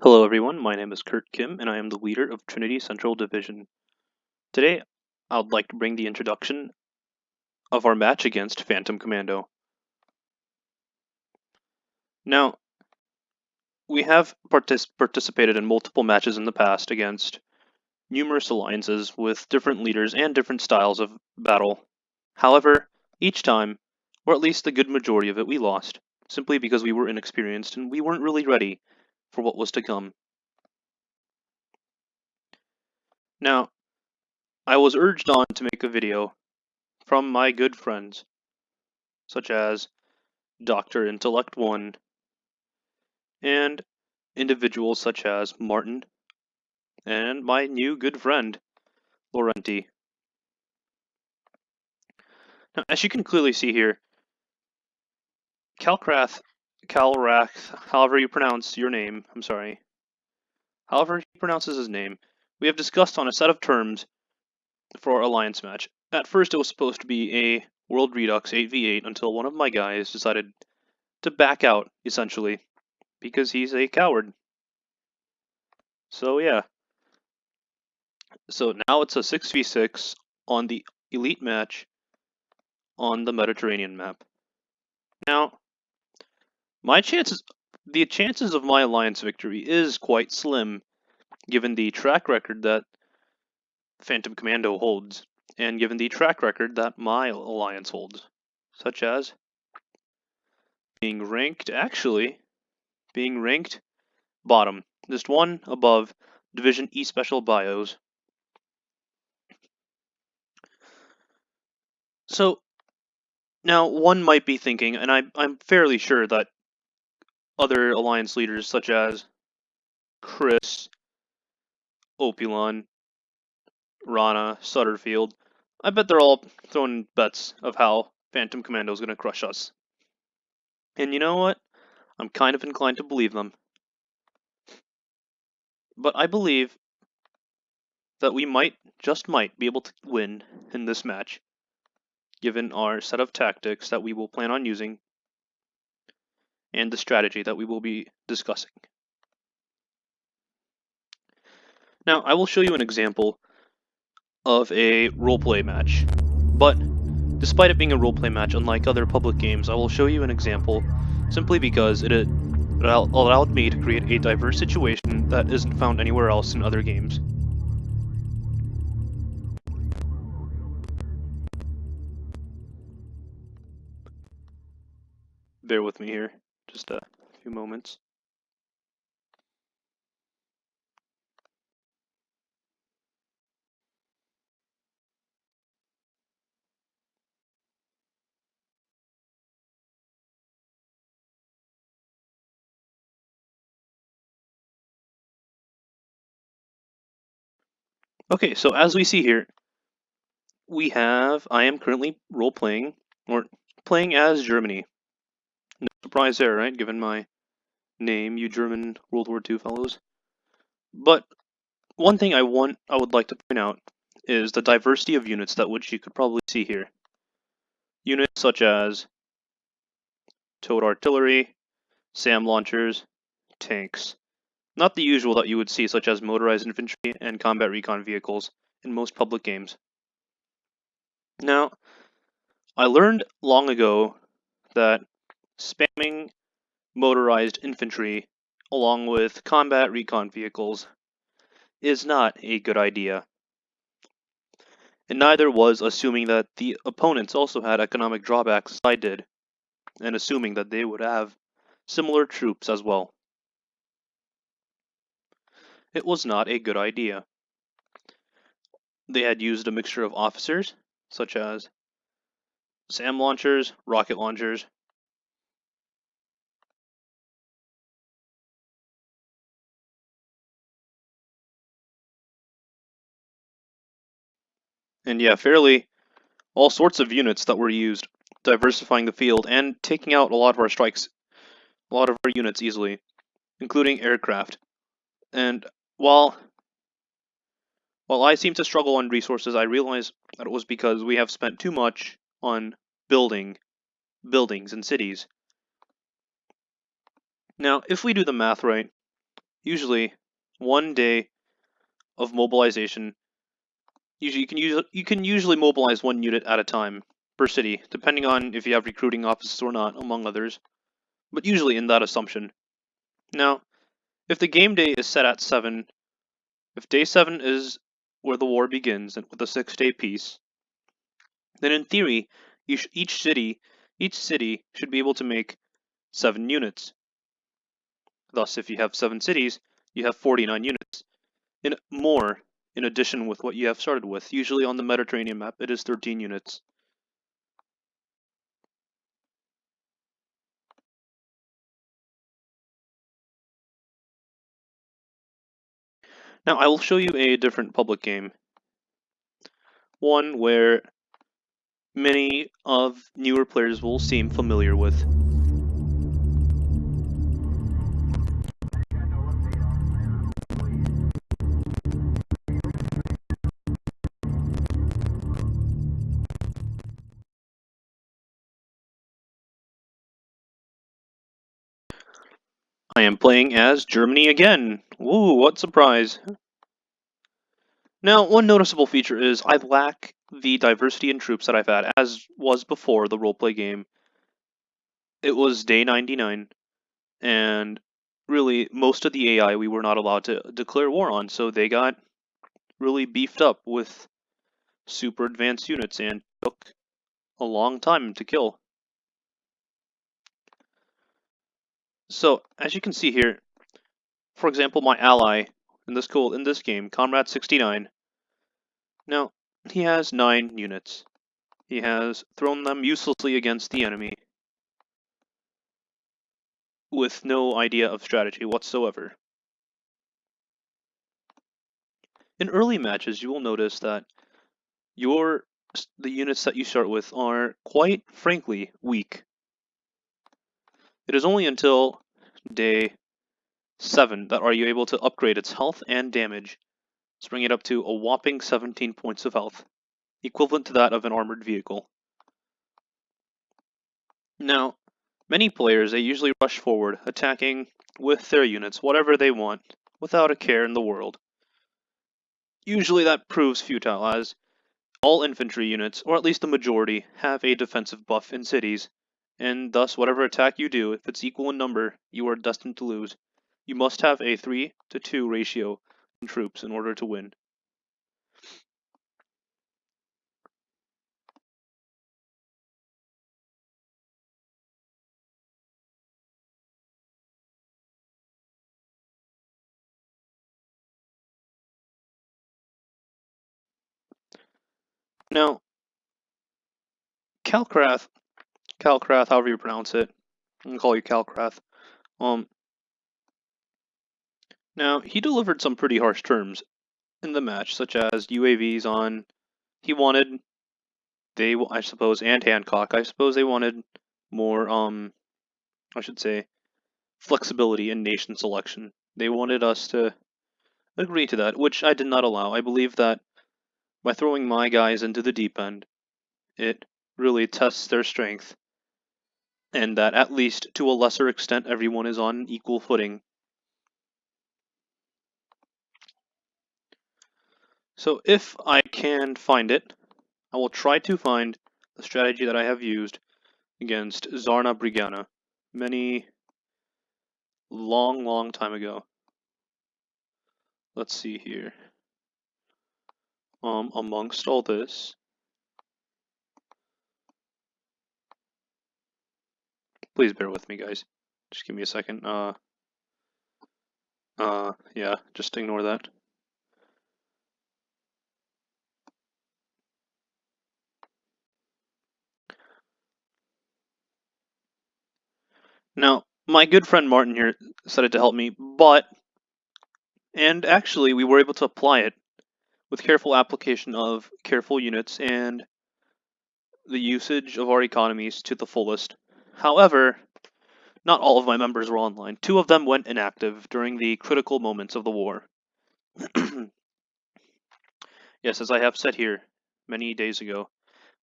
Hello everyone, my name is Kurt Kim and I am the leader of Trinity Central Division. Today, I would like to bring the introduction of our match against Phantom Commando. Now, we have participated in multiple matches in the past against numerous alliances with different leaders and different styles of battle. However, each time, or at least a good majority of it, we lost, simply because we were inexperienced and we weren't really ready for what was to come. Now, I was urged on to make a video from my good friends, such as Dr. Intellect 1, and individuals such as Martin, and my new good friend, Laurenti. Now, as you can clearly see here, Calrath, however you pronounce your name, I'm sorry, however he pronounces his name, we have discussed on a set of terms for our alliance match. At first it was supposed to be a World Redux 8v8 until one of my guys decided to back out, essentially, because he's a coward. So yeah. So now it's a 6v6 on the Elite Match on the Mediterranean map. Now, the chances of my alliance victory is quite slim, given the track record that Phantom Commando holds, and given the track record that my alliance holds, such as being ranked bottom, just one above Division E Special Bios. So, now one might be thinking, and I'm fairly sure that other alliance leaders such as Chris, Opulon, Rana, Sutterfield, I bet they're all throwing bets of how Phantom Commando is going to crush us. And you know what? I'm kind of inclined to believe them. But I believe that we just might, be able to win in this match, given our set of tactics that we will plan on using and the strategy that we will be discussing. Now, I will show you an example of a roleplay match, but despite it being a roleplay match, unlike other public games, I will show you an example simply because it allowed me to create a diverse situation that isn't found anywhere else in other games. Bear with me here, just a few moments. Okay, so as we see here, I am currently role-playing, or playing as Germany. No surprise there, right, given my name, you German World War II fellows. But one thing I would like to point out is the diversity of units that which you could probably see here. Units such as towed artillery, SAM launchers, tanks. Not the usual that you would see, such as motorized infantry and combat recon vehicles in most public games. Now, I learned long ago that spamming motorized infantry along with combat recon vehicles is not a good idea. And neither was assuming that the opponents also had economic drawbacks as I did, and assuming that they would have similar troops as well. It was not a good idea. They had used a mixture of officers, such as SAM launchers, rocket launchers, and yeah, fairly all sorts of units that were used, diversifying the field and taking out a lot of our strikes, a lot of our units easily, including aircraft. And while I seem to struggle on resources, I realize that it was because we have spent too much on building buildings and cities. Now, if we do the math right, usually 1 day of mobilization. Usually you can usually mobilize 1 unit at a time per city, depending on if you have recruiting offices or not, among others. But usually in that assumption. Now, if the game day is set at 7, if day 7 is where the war begins and with a 6-day peace, then in theory, each city should be able to make 7 units. Thus, if you have 7 cities, you have 49 units. In addition with what you have started with. Usually on the Mediterranean map, it is 13 units. Now, I will show you a different public game. One where many of newer players will seem familiar with. I am playing as Germany again. Woo, what surprise. Now, one noticeable feature is I lack the diversity in troops that I've had, as was before the roleplay game. It was day 99, and really, most of the AI we were not allowed to declare war on, so they got really beefed up with super advanced units and took a long time to kill. So, as you can see here, for example, my ally in this game, Comrade 69. Now, he has 9 units. He has thrown them uselessly against the enemy with no idea of strategy whatsoever. In early matches, you will notice that the units that you start with are quite frankly weak. It is only until day 7 that are you able to upgrade its health and damage, to bring it up to a whopping 17 points of health, equivalent to that of an armored vehicle. Now, many players, they usually rush forward, attacking with their units whatever they want, without a care in the world. Usually that proves futile, as all infantry units, or at least the majority, have a defensive buff in cities, and thus whatever attack you do, if it's equal in number, you are destined to lose. You must have a 3-to-2 ratio in troops in order to win. Now, Calcrath, however you pronounce it, I'm gonna call you Calcrath. Now he delivered some pretty harsh terms in the match, such as UAVs on. He wanted I suppose, and Hancock. I suppose they wanted more I should say, flexibility in nation selection. They wanted us to agree to that, which I did not allow. I believe that by throwing my guys into the deep end, it really tests their strength, and that at least to a lesser extent everyone is on equal footing. So if I can find it, I will try to find the strategy that I have used against Zarna Brigana many long time ago. Let's see here. Amongst all this, please bear with me, guys. Just give me a second. Yeah, just ignore that. Now, my good friend Martin here decided to help me, and actually we were able to apply it with careful application of careful units and the usage of our economies to the fullest. However, not all of my members were online. 2 of them went inactive during the critical moments of the war. Yes, as I have said here many days ago,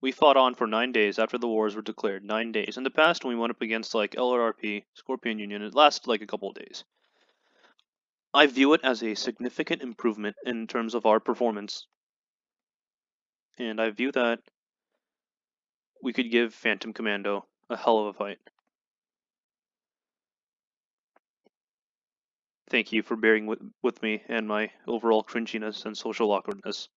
we fought on for 9 days after the wars were declared. 9 days. In the past, when we went up against like LRRP, Scorpion Union, it lasted like a couple of days. I view it as a significant improvement in terms of our performance, and I view that we could give Phantom Commando a hell of a fight. Thank you for bearing with me and my overall cringiness and social awkwardness.